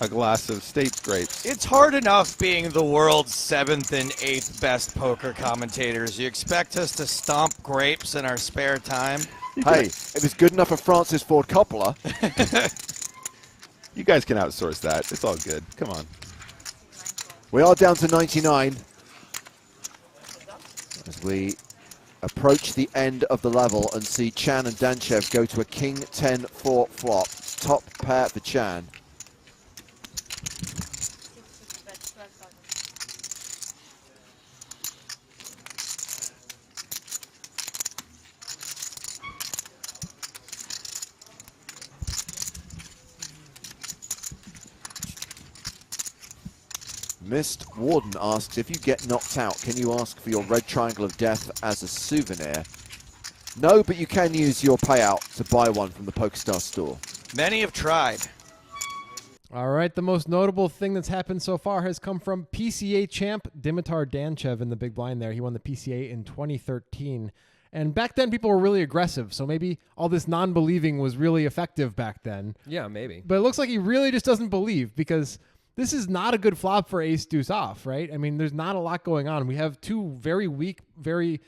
a glass of States grapes. It's hard enough being the world's 7th and 8th best poker commentators. You expect us to stomp grapes in our spare time? Hey, it was good enough for Francis Ford Coppola. You guys can outsource that. It's all good. Come on. We are down to 99 as we approach the end of the level and see Chan and Danchev go to a King 10-4 flop. Top pair for Chan. Mist Warden asks, if you get knocked out, can you ask for your red triangle of death as a souvenir? No, but you can use your payout to buy one from the PokerStars store. Many have tried. All right, the most notable thing that's happened so far has come from PCA champ Dimitar Danchev in the big blind there. He won the PCA in 2013. And back then, people were really aggressive, so maybe all this non-believing was really effective back then. Yeah, maybe. But it looks like he really just doesn't believe, because this is not a good flop for ace deuce off, right? I mean, there's not a lot going on. We have two very weak, very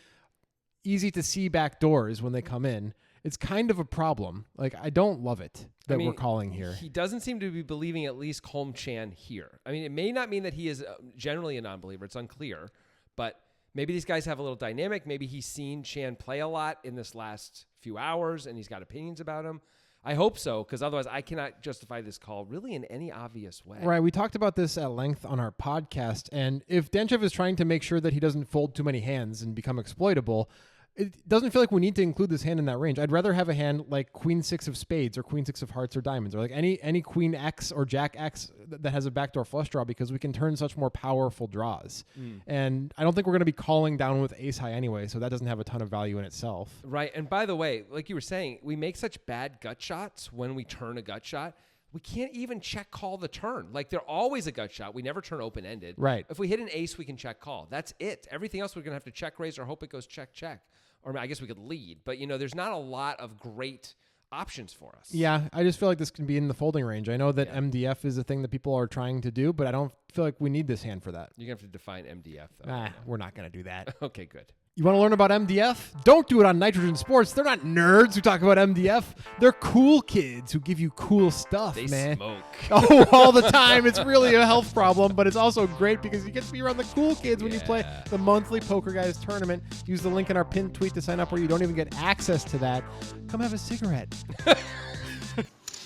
easy to see back doors when they come in. It's kind of a problem. Like, I don't love it that we're calling here. He doesn't seem to be believing at least Colm Chan here. I mean, it may not mean that he is generally a non-believer. It's unclear. But maybe these guys have a little dynamic. Maybe he's seen Chan play a lot in this last few hours, and he's got opinions about him. I hope so, because otherwise I cannot justify this call really in any obvious way. Right. We talked about this at length on our podcast, and if Danchev is trying to make sure that he doesn't fold too many hands and become exploitable, it doesn't feel like we need to include this hand in that range. I'd rather have a hand like Queen 6 of spades or Queen 6 of hearts or diamonds, or like any Queen X or Jack X that has a backdoor flush draw, because we can turn such more powerful draws. And I don't think we're going to be calling down with ace high anyway, so that doesn't have a ton of value in itself. Right. And by the way, like you were saying, we make such bad gut shots when we turn a gut shot. We can't even check call the turn. Like, they're always a gut shot. We never turn open-ended. Right. If we hit an ace, we can check call. That's it. Everything else we're going to have to check raise or hope it goes check, check. Or I guess we could lead. But, you know, there's not a lot of great options for us. Yeah, I just feel like this can be in the folding range. I know that MDF is a thing that people are trying to do, but I don't feel like we need this hand for that. You're going to have to define MDF, though. We're not going to do that. Okay, good. You want to learn about MDF? Don't do it on Nitrogen Sports. They're not nerds who talk about MDF. They're cool kids who give you cool stuff, They man. smoke. Oh, all the time. It's really a health problem, but it's also great because you get to be around the cool kids when you play the monthly Poker Guys tournament. Use the link in our pinned tweet to sign up, where you don't even get access to that. Come have a cigarette.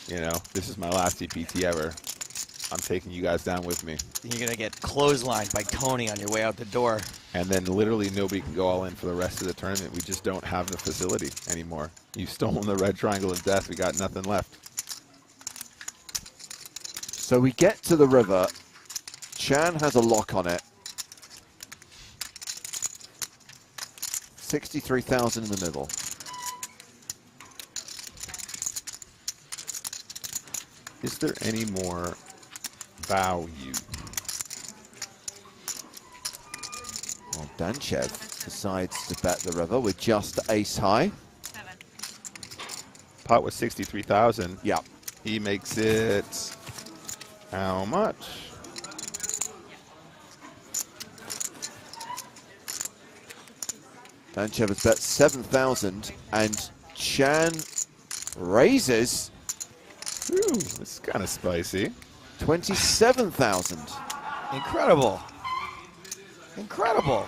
You know, this is my last EPT ever. I'm taking you guys down with me. You're going to get clotheslined by Tony on your way out the door. And then literally nobody can go all in for the rest of the tournament. We just don't have the facility anymore. You've stolen the red triangle of death. We got nothing left. So we get to the river. Chan has a lock on it. 63,000 in the middle. Is there any more value? Well, Danchev decides to bet the river with just ace high. Pot was 63,000. Yeah. He makes it how much? Danchev has bet 7,000 and Chan raises. Ooh, this is kind of spicy. 27,000. Incredible. Incredible.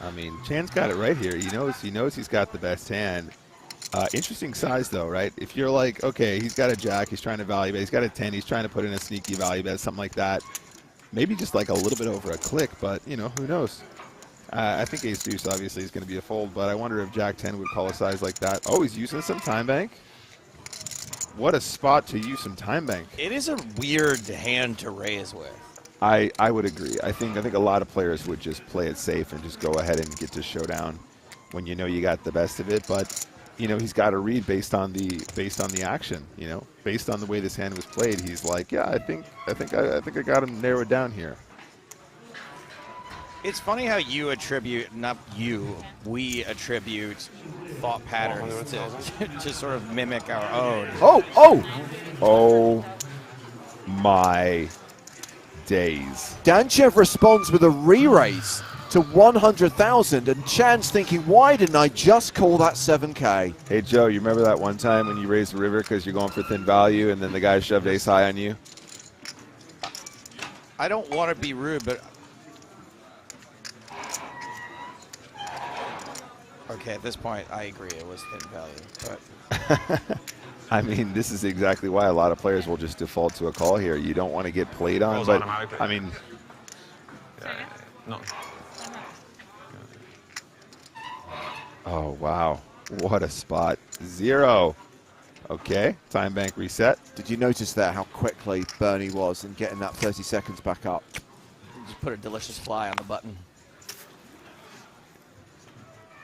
I mean, Chan's got it right here. He knows he's got the best hand. Interesting size, though, right? If you're like, okay, he's got a jack, he's trying to value bet, he's got a 10, he's trying to put in a sneaky value bet, something like that. Maybe just like a little bit over a click, but, you know, who knows? I think ace deuce obviously is going to be a fold, but I wonder if jack 10 would call a size like that. Oh, he's using some time bank. What a spot to use some time bank. It is a weird hand to raise with. I would agree. I think a lot of players would just play it safe and just go ahead and get to showdown when you know you got the best of it. But you know, he's got to read based on the action. You know, based on the way this hand was played, he's like, yeah, I think I got him narrowed down here. It's funny how you attribute, not you, we attribute thought patterns to sort of mimic our own. Oh my days. Danchev responds with a re-raise to 100,000, and Chan's thinking, why didn't I just call that 7K? Hey, Joe, you remember that one time when you raised the river because you're going for thin value and then the guy shoved ace high on you? I don't want to be rude, but okay, at this point, I agree it was thin value. But I mean, this is exactly why a lot of players will just default to a call here. You don't want to get played on, but I mean, No. oh, wow. What a spot. 0. Okay, time bank reset. Did you notice there how quickly Bernie was in getting that 30 seconds back up? just put a delicious fly on the button.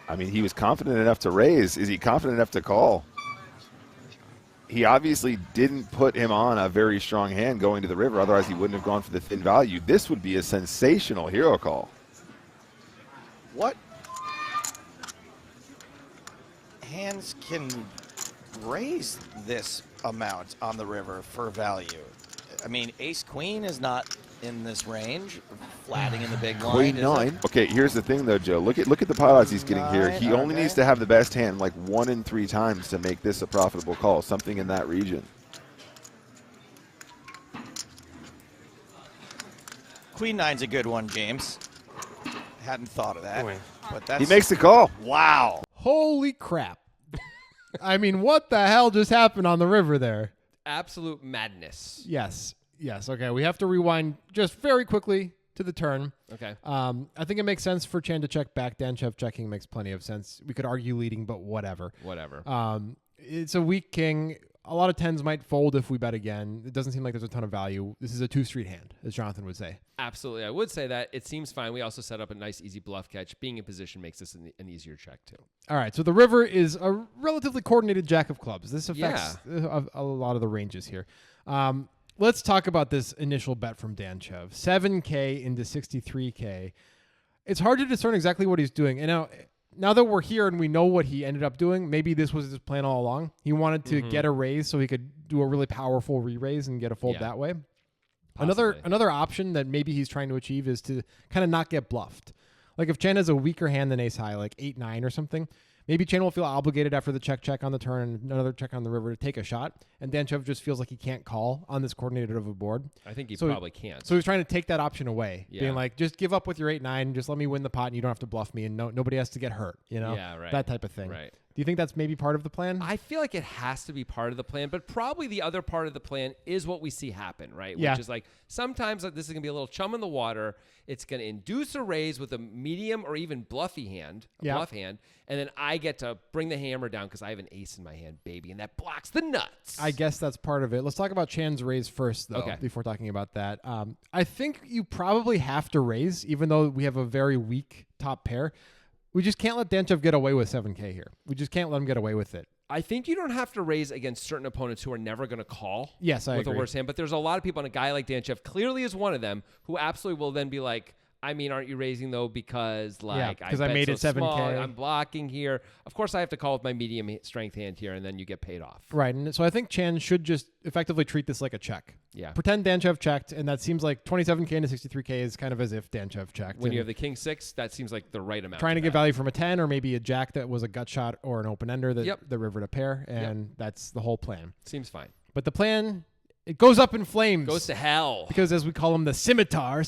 I mean, he was confident enough to raise. Is he confident enough to call? He obviously didn't put him on a very strong hand going to the river. Otherwise, he wouldn't have gone for the thin value. This would be a sensational hero call. What hands can raise this amount on the river for value? I mean, ace queen is not in this range. Flatting in the big blind. Queen is 9. it? Okay, here's the thing though, Joe. Look at the pot odds he's getting here. Nine, He only okay. needs to have the best hand like 1 in 3 times to make this a profitable call. Something in that region. Queen nine's a good one, James. Hadn't thought of that. Queen. But that's He makes the call. wow. Holy crap. I mean, what the hell just happened on the river there? Absolute madness. Yes. Okay, we have to rewind just very quickly to the turn. Okay. I think it makes sense for Chan to check back. Danchev checking makes plenty of sense. We could argue leading, but whatever. It's a weak king. A lot of 10s might fold if we bet again. It doesn't seem like there's a ton of value. This is a 2-street hand, as Jonathan would say. Absolutely. I would say that. It seems fine. We also set up a nice, easy bluff catch. Being in position makes this an easier check, too. All right, so the river is a relatively coordinated jack of clubs. This affects a lot of the ranges here. Let's talk about this initial bet from Danchev. 7K into 63K. It's hard to discern exactly what he's doing. And now that we're here and we know what he ended up doing, maybe this was his plan all along. He wanted to get a raise so he could do a really powerful re-raise and get a fold that way. Possibly. Another option that maybe he's trying to achieve is to kind of not get bluffed. Like if Chan has a weaker hand than ace high, like 8-9 or something, maybe Chan will feel obligated after the check on the turn and another check on the river to take a shot, and Danchev just feels like he can't call on this coordinated of a board. I think he probably can't. So he's trying to take that option away, Yeah. being like, just give up with your 8-9, just let me win the pot, and you don't have to bluff me, and nobody has to get hurt, Yeah, right. that type of thing. Right. Do you think that's maybe part of the plan? I feel like it has to be part of the plan, but probably the other part of the plan is what we see happen, right? Yeah. Which is like sometimes this is going to be a little chum in the water. It's going to induce a raise with a medium or even bluffy hand, bluff hand, and then I get to bring the hammer down because I have an ace in my hand, baby, and that blocks the nuts. I guess that's part of it. Let's talk about Chan's raise first, though, before talking about that. I think you probably have to raise, even though we have a very weak top pair. We just can't let Danchev get away with 7K here. We just can't let him get away with it. I think you don't have to raise against certain opponents who are never going to call Yes, I with agree. a worse hand, but there's a lot of people, and a guy like Danchev clearly is one of them, who absolutely will then be like, I mean, aren't you raising though because like because I I made bet it so 7K. small, I'm blocking here. Of course, I have to call with my medium strength hand here, and then you get paid off. Right, and so I think Chan should just effectively treat this like a check. Yeah. Pretend Danchev checked, and that seems like 27K into 63K is kind of as if Danchev checked. When you And have the king six, that seems like the right amount. trying to bet. get value from a 10 or maybe a jack that was a gut shot or an open ender that Yep. the river to pair, and that's the whole plan. Seems fine. But the plan, it goes up in flames. Goes to hell. Because as we call him, the Dimitar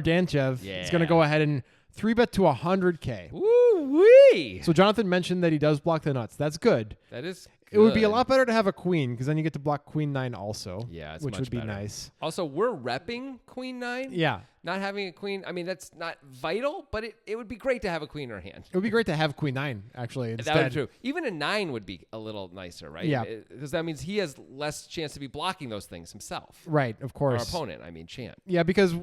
Danchev, is going to Yeah. go ahead and 3-bet to 100K. Woo-wee. So Jonathan mentioned that he does block the nuts. That's good. That is It would be a good. lot better to have a queen because then you get to block queen 9 also. Yeah, it's which much would be better. nice. Also, we're repping queen 9. Yeah. Not having a queen, I mean, that's not vital, but it would be great to have a queen in our hand. It would be great to have queen 9 actually instead. That would be true. Even a 9 would be a little nicer, right? Yeah. Because that means he has less chance to be blocking those things himself. Right, of Our course. opponent, I mean, Chan. Yeah, because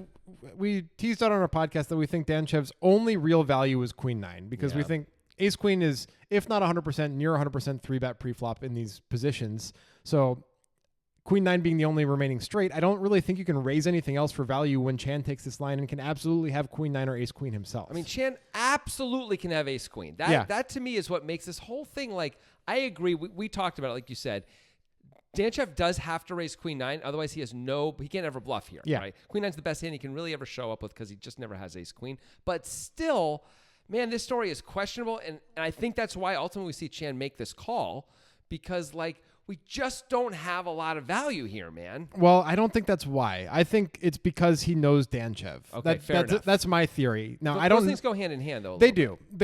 we teased out on our podcast that we think Danchev's only real value is queen 9 because we Yeah. think ace queen is, if not 100%, near 100% 3-bet preflop in these positions. So Queen 9 being the only remaining straight, I don't really think you can raise anything else for value when Chan takes this line and can absolutely have Queen 9 or Ace Queen himself. I mean, Chan absolutely can have Ace Queen. That to me is what makes this whole thing like. I agree. We talked about it, like you said. Danchev does have to raise Queen 9, otherwise he can't ever bluff here. Yeah. Right? Queen 9's the best hand he can really ever show up with because he just never has Ace Queen. But still, man, this story is questionable, and I think that's why ultimately we see Chan make this call, because like we just don't have a lot of value here, man. Well, I don't think that's why. I think it's because he knows Danchev. Okay, fair enough. That's my theory. Now, Those things go hand in hand, though. They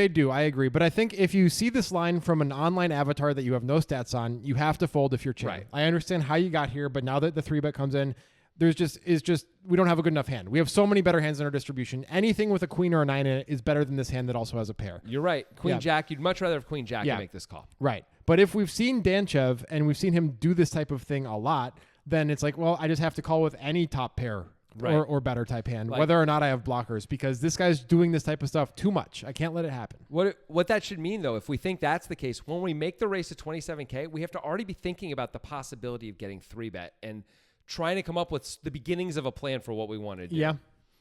do. I agree. But I think if you see this line from an online avatar that you have no stats on, you have to fold if you're Chan. Right. I understand how you got here, but now that the 3-bet comes in, we don't have a good enough hand. We have so many better hands in our distribution. Anything with a queen or a 9 in it is better than this hand that also has a pair. You're right. Queen Jack. You'd much rather have Queen Jack to make this call. Right. But if we've seen Danchev and we've seen him do this type of thing a lot, then it's like, well, I just have to call with any top pair or better type hand, whether or not I have blockers, because this guy's doing this type of stuff too much. I can't let it happen. What that should mean, though, if we think that's the case, when we make the race to 27K, we have to already be thinking about the possibility of getting 3-bet and trying to come up with the beginnings of a plan for what we want to do. Yeah.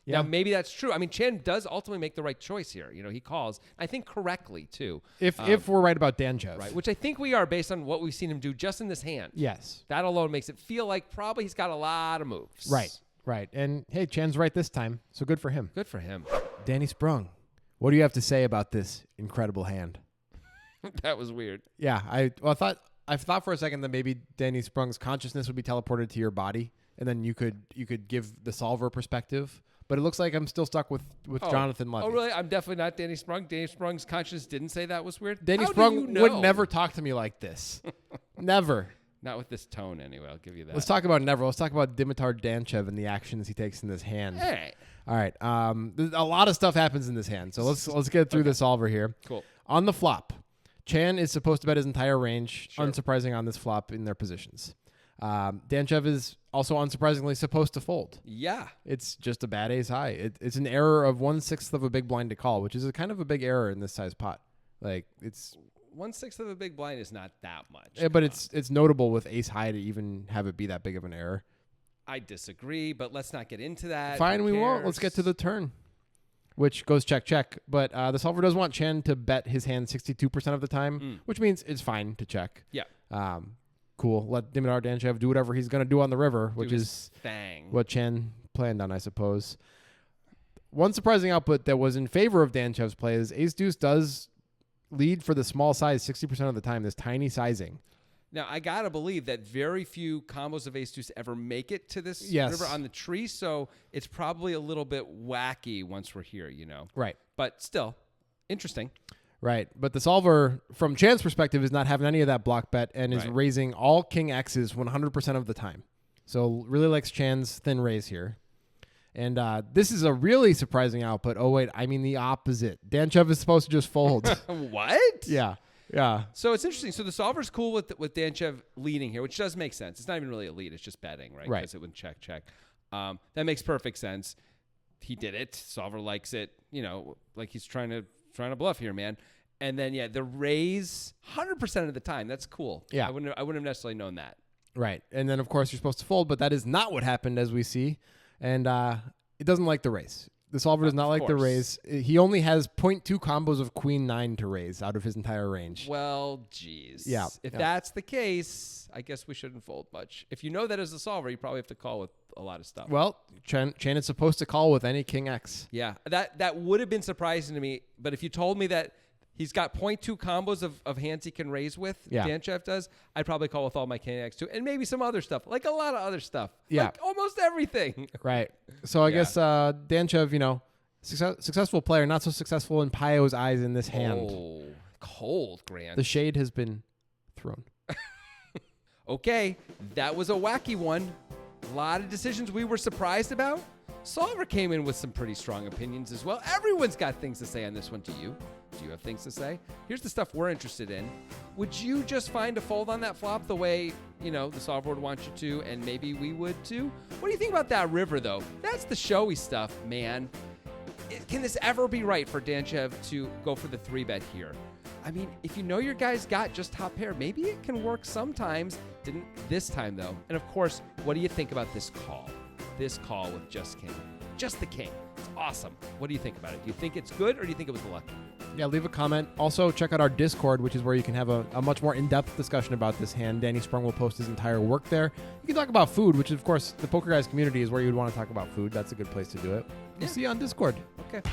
Now, maybe that's true. I mean, Chan does ultimately make the right choice here. You know, he calls, I think correctly, too. If we're right about Danchev. Right, which I think we are based on what we've seen him do just in this hand. Yes. That alone makes it feel like probably he's got a lot of moves. Right. And, hey, Chan's right this time, so good for him. Good for him. Danny Sprung, what do you have to say about this incredible hand? That was weird. Yeah, I thought for a second that maybe Danny Sprung's consciousness would be teleported to your body, and then you could give the solver perspective. But it looks like I'm still stuck with Jonathan Levy. Oh, really? I'm definitely not Danny Sprung. Danny Sprung's conscience didn't say that was weird. Danny How Sprung do you know? would never talk to me like this. Never. Not with this tone, anyway. I'll give you that. Let's talk about never. Let's talk about Dimitar Danchev and the actions he takes in this hand. All right. A lot of stuff happens in this hand, so let's get through the solver here. Cool. On the flop, Chan is supposed to bet his entire range, unsurprising on this flop in their positions. Danchev is also unsurprisingly supposed to fold. Yeah. It's just a bad ace high. It's an error of 1/6 of a big blind to call, which is a kind of a big error in this size pot. Like it's 1/6 of a big blind is not that much. Yeah, but it's notable with ace high to even have it be that big of an error. I disagree, but let's not get into that. Fine, Who we won't. cares? Let's get to the turn, which goes check, check. But the solver does want Chan to bet his hand 62% of the time, which means it's fine to check. Yeah. Cool. Let Dimitar Danchev do whatever he's going to do on the river, which is thing. what Chan planned on, I suppose. One surprising output that was in favor of Danchev's play is ace-deuce does lead for the small size 60% of the time, this tiny sizing. Now, I got to believe that very few combos of ace-deuce ever make it to this river on the tree, so it's probably a little bit wacky once we're here, you know. Right. But still, interesting. Right. But the solver, from Chan's perspective, is not having any of that block bet and is raising all king X's 100% of the time. So really likes Chan's thin raise here. And this is a really surprising output. Oh, wait, I mean the opposite. Danchev is supposed to just fold. What? Yeah. So it's interesting. So the solver's cool with Danchev leading here, which does make sense. It's not even really a lead. It's just betting, right? Right. Because it would check. That makes perfect sense. He did it. Solver likes it. You know, like he's trying to bluff here, man. And then the raise 100% of the time. That's cool. Yeah. I wouldn't have necessarily known that. Right. And then of course you're supposed to fold, but that is not what happened, as we see. And it doesn't like the raise. The solver does not like the raise. He only has 0.2 combos of queen 9 to raise out of his entire range. Well, geez. Yeah. If that's the case, I guess we shouldn't fold much. If you know that as a solver, you probably have to call with a lot of stuff. Well, Chan is supposed to call with any king X. Yeah. That would have been surprising to me. But if you told me that he's got 0.2 combos of hands he can raise with, Danchev does, I'd probably call with all my king X too. And maybe some other stuff, like a lot of other stuff. Yeah. Like almost everything. Right. So I guess Danchev, you know, successful player, not so successful in Pio's eyes in this hand. Oh, cold, Grant. The shade has been thrown. Okay, that was a wacky one. A lot of decisions we were surprised about. Solver came in with some pretty strong opinions as well. Everyone's got things to say on this one. Do you? Do you have things to say? Here's the stuff we're interested in. Would you just find a fold on that flop the way, you know, the solver would want you to, and maybe we would too? What do you think about that river, though? That's the showy stuff, man. Can this ever be right for Danchev to go for the 3-bet here? I mean, if you know your guy's got just top pair, maybe it can work sometimes. Didn't this time, though. And, of course, what do you think about this call? This call with just king. Just the king. It's awesome. What do you think about it? Do you think it's good, or do you think it was lucky? Yeah, leave a comment. Also, check out our Discord, which is where you can have a much more in-depth discussion about this hand. Danny Sprung will post his entire work there. You can talk about food, which, of course, the Poker Guys community is where you'd want to talk about food. That's a good place to do it. We'll see you on Discord. Okay.